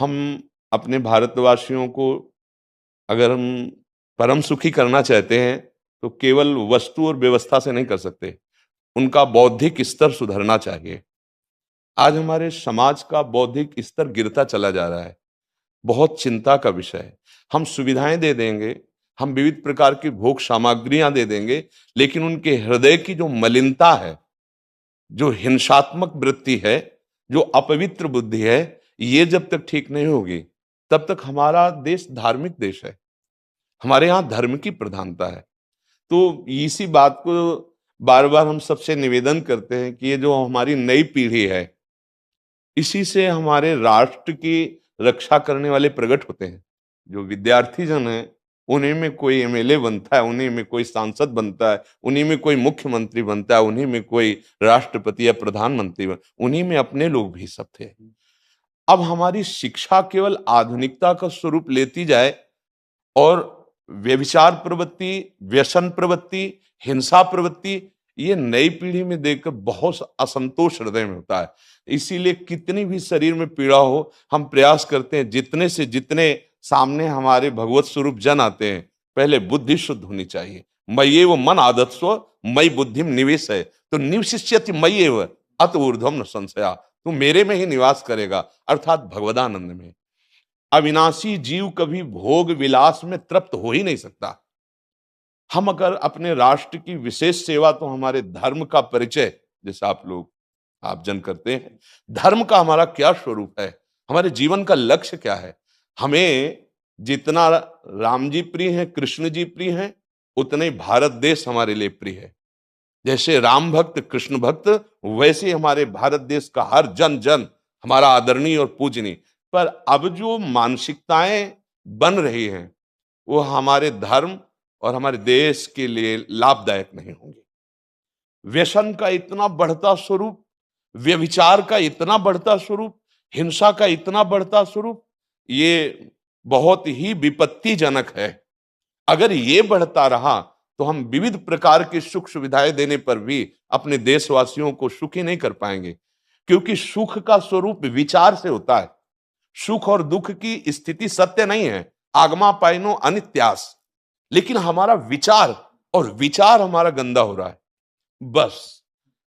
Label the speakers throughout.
Speaker 1: हम अपने भारतवासियों को अगर हम परम सुखी करना चाहते हैं तो केवल वस्तु और व्यवस्था से नहीं कर सकते, उनका बौद्धिक स्तर सुधरना चाहिए। आज हमारे समाज का बौद्धिक स्तर गिरता चला जा रहा है, बहुत चिंता का विषय है। हम सुविधाएं दे देंगे, हम विविध प्रकार की भोग सामग्रियां दे देंगे, लेकिन उनके हृदय की जो मलिनता है, जो हिंसात्मक वृत्ति है, जो अपवित्र बुद्धि है, ये जब तक ठीक नहीं होगी तब तक हमारा देश धार्मिक देश है। हमारे यहाँ धर्म की प्रधानता है। तो इसी बात को बार बार हम सबसे निवेदन करते हैं कि ये जो हमारी नई पीढ़ी है, इसी से हमारे राष्ट्र की रक्षा करने वाले प्रकट होते हैं। जो विद्यार्थी जन है, उन्हीं में कोई एमएलए बनता है, उन्हीं में कोई सांसद बनता है, उन्हीं में कोई मुख्यमंत्री बनता है, उन्हीं में कोई राष्ट्रपति या प्रधानमंत्री उन्हीं में अपने लोग भी सब थे। अब हमारी शिक्षा केवल आधुनिकता का स्वरूप लेती जाए और व्यभिचार प्रवृत्ति, व्यसन प्रवृत्ति, हिंसा प्रवृत्ति, ये नई पीढ़ी में देखकर बहुत असंतोष हृदय में होता है। इसीलिए कितनी भी शरीर में पीड़ा हो, हम प्रयास करते हैं जितने से जितने सामने हमारे भगवत स्वरूप जन आते हैं, पहले बुद्धि शुद्ध होनी चाहिए। मय्ये वो मन आदत्स्व मयि बुद्धिम निवेश है, तो निवशिष्यति मय्ये व अत ऊर्ध्वम न संशया, तू मेरे में ही निवास करेगा, अर्थात भगवदानंद में। अविनाशी जीव कभी भोग विलास में तृप्त हो ही नहीं सकता। हम अगर अपने राष्ट्र की विशेष सेवा, तो हमारे धर्म का परिचय, जैसे आप जन करते हैं, धर्म का हमारा क्या स्वरूप है, हमारे जीवन का लक्ष्य क्या है। हमें जितना राम जी प्रिय हैं, कृष्ण जी प्रिय हैं, उतने ही भारत देश हमारे लिए प्रिय है। जैसे राम भक्त, कृष्ण भक्त, वैसे ही हमारे भारत देश का हर जन जन हमारा आदरणीय और पूजनीय। पर अब जो मानसिकताएं बन रही हैं, वो हमारे धर्म और हमारे देश के लिए लाभदायक नहीं होंगी। व्यसन का इतना बढ़ता स्वरूप, व्यभिचार का इतना बढ़ता स्वरूप, हिंसा का इतना बढ़ता स्वरूप, ये बहुत ही विपत्तिजनक है। अगर ये बढ़ता रहा तो हम विविध प्रकार की सुख सुविधाएं देने पर भी अपने देशवासियों को सुखी नहीं कर पाएंगे, क्योंकि सुख का स्वरूप विचार से होता है। सुख और दुख की स्थिति सत्य नहीं है, आगमा पाइनो अनित्यास, लेकिन हमारा विचार, और विचार हमारा गंदा हो रहा है। बस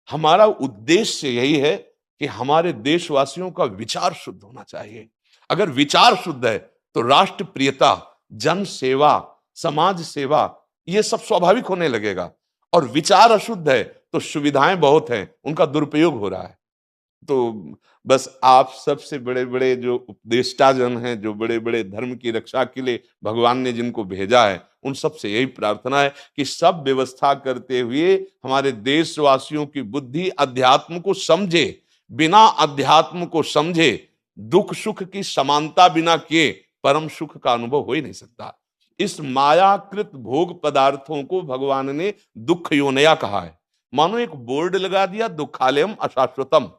Speaker 1: हमारा उद्देश्य यही है कि हमारे देशवासियों का विचार शुद्ध होना चाहिए। अगर विचार शुद्ध है तो राष्ट्र प्रियता, जन सेवा, समाज सेवा, ये सब स्वाभाविक होने लगेगा। और विचार अशुद्ध है तो सुविधाएं बहुत हैं, उनका दुरुपयोग हो रहा है। तो बस आप सबसे बड़े बड़े जो उपदेष्टा जन हैं, जो बड़े बड़े धर्म की रक्षा के लिए भगवान ने जिनको भेजा है, उन सब से यही प्रार्थना है कि सब व्यवस्था करते हुए हमारे देशवासियों की बुद्धि अध्यात्म को समझे। बिना अध्यात्म को समझे दुख सुख की समानता बिना किए परम सुख का अनुभव हो ही नहीं सकता। इस मायाकृत भोग पदार्थों को भगवान ने दुख योनया कहा है। मानो एक बोर्ड लगा दिया, दुखालयम अशाश्वतम।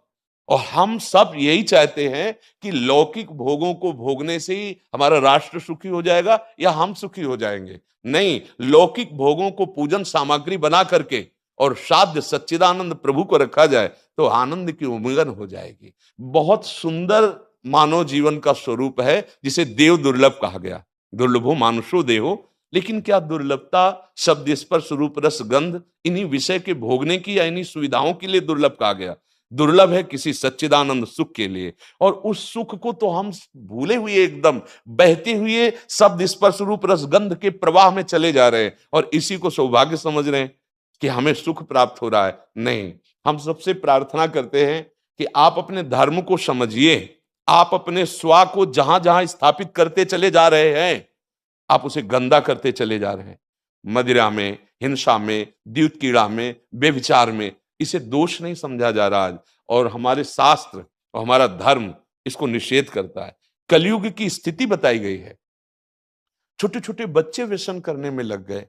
Speaker 1: और हम सब यही चाहते हैं कि लौकिक भोगों को भोगने से ही हमारा राष्ट्र सुखी हो जाएगा या हम सुखी हो जाएंगे। नहीं, लौकिक भोगों को पूजन सामग्री बना करके और साध्य सच्चिदानंद प्रभु को रखा जाए तो आनंद की उमंगन हो जाएगी। बहुत सुंदर मानव जीवन का स्वरूप है, जिसे देव दुर्लभ कहा गया। दुर्लभो मानुषो देहो, लेकिन क्या दुर्लभता शब्द स्पर्श रूप रस गंध इन्हीं विषय के भोगने की या इन्हीं सुविधाओं के लिए दुर्लभ कहा गया? दुर्लभ है किसी सच्चिदानंद सुख के लिए। और उस सुख को तो हम भूले हुए, एकदम बहते हुए शब्द स्पर्श रूप रस गंध के प्रवाह में चले जा रहे हैं और इसी को सौभाग्य समझ रहे हैं कि हमें सुख प्राप्त हो रहा है। नहीं, हम सबसे प्रार्थना करते हैं कि आप अपने धर्म को समझिए। आप अपने स्वा को जहां जहां स्थापित करते चले जा रहे हैं, आप उसे गंदा करते चले जा रहे हैं। मदिरा में, हिंसा में, द्यूत कीड़ा में, व्यभिचार में, इसे दोष नहीं समझा जा रहा है। और हमारे शास्त्र और हमारा धर्म इसको निषेध करता है। कलयुग की स्थिति बताई गई है। छोटे छोटे बच्चे व्यसन करने में लग गए।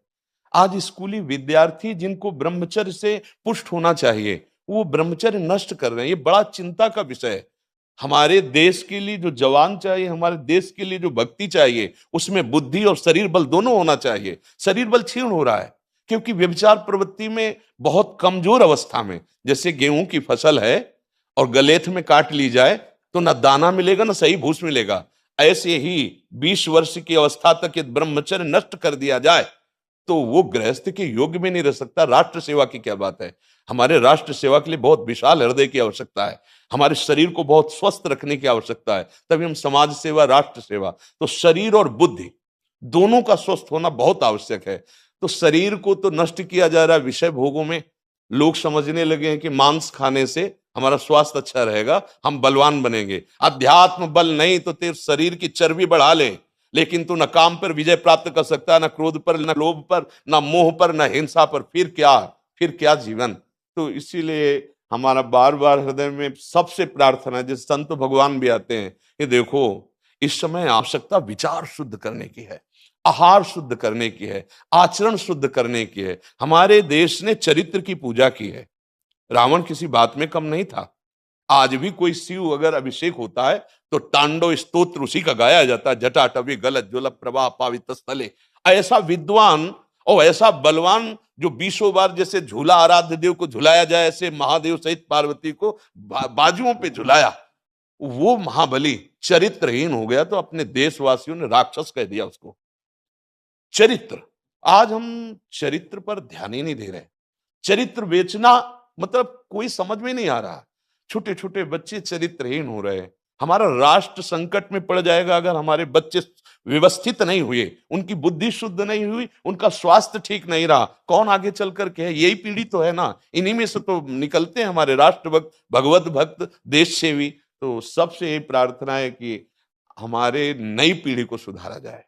Speaker 1: आज स्कूली विद्यार्थी जिनको ब्रह्मचर्य से पुष्ट होना चाहिए, वो ब्रह्मचर्य नष्ट कर रहे हैं। ये बड़ा चिंता का विषय है। हमारे देश के लिए जो जवान चाहिए, हमारे देश के लिए जो भक्ति चाहिए, उसमें बुद्धि और शरीर बल दोनों होना चाहिए। शरीर बल क्षीण हो रहा है क्योंकि व्यभिचार प्रवृत्ति में बहुत कमजोर अवस्था में, जैसे गेहूं की फसल है और गलेथ में काट ली जाए, तो न दाना मिलेगा न सही भूस मिलेगा। ऐसे ही 20 वर्ष की अवस्था तक यदि ब्रह्मचर्य नष्ट कर दिया जाए तो वो गृहस्थ के योग्य में नहीं रह सकता। राष्ट्र सेवा की क्या बात है। हमारे राष्ट्र सेवा के लिए बहुत विशाल हृदय की आवश्यकता है। हमारे शरीर को बहुत स्वस्थ रखने की आवश्यकता है, तभी हम समाज सेवा, राष्ट्र सेवा। तो शरीर और बुद्धि दोनों का स्वस्थ होना बहुत आवश्यक है। तो शरीर को तो नष्ट किया जा रहा है विषय भोगों में। लोग समझने लगे हैं कि मांस खाने से हमारा स्वास्थ्य अच्छा रहेगा, हम बलवान बनेंगे। अध्यात्म बल नहीं तो तेरे शरीर की चर्बी बढ़ा ले, लेकिन तू न काम पर विजय प्राप्त कर सकता, न क्रोध पर, न लोभ पर, न मोह पर, न हिंसा पर। फिर क्या जीवन। तो इसीलिए हमारा बार बार हृदय में सबसे प्रार्थना है, जिस संत भगवान भी आते हैं, कि देखो इस समय आवश्यकता विचार शुद्ध करने की है, आहार शुद्ध करने की है, आचरण शुद्ध करने की है। हमारे देश ने चरित्र की पूजा की है। रावण किसी बात में कम नहीं था। आज भी कोई शिव अगर अभिषेक होता है तो तांडव स्तोत्र उसी का गाया जाता है। जटाटवी गलत ज्वल प्रभा पावित स्थले। ऐसा विद्वान और ऐसा बलवान जो 20 बार जैसे झूला आराध्य देव को झुलाया जाए, ऐसे महादेव सहित पार्वती को बाजुओं पे झुलाया, वो महाबली चरित्रहीन हो गया तो अपने देशवासियों ने राक्षस कह दिया उसको। चरित्र, आज हम चरित्र पर ध्यान ही नहीं दे रहे। चरित्र बेचना मतलब कोई समझ में नहीं आ रहा। छोटे छोटे बच्चे चरित्रहीन हो रहे हैं। हमारा राष्ट्र संकट में पड़ जाएगा अगर हमारे बच्चे व्यवस्थित नहीं हुए, उनकी बुद्धि शुद्ध नहीं हुई, उनका स्वास्थ्य ठीक नहीं रहा। कौन आगे चल कर के है? यही पीढ़ी तो है ना। इन्हीं में से तो निकलते हैं हमारे राष्ट्र भक्त, भगवत भक्त, देश सेवी। तो सबसे यही प्रार्थना है कि हमारे नई पीढ़ी को सुधारा जाए।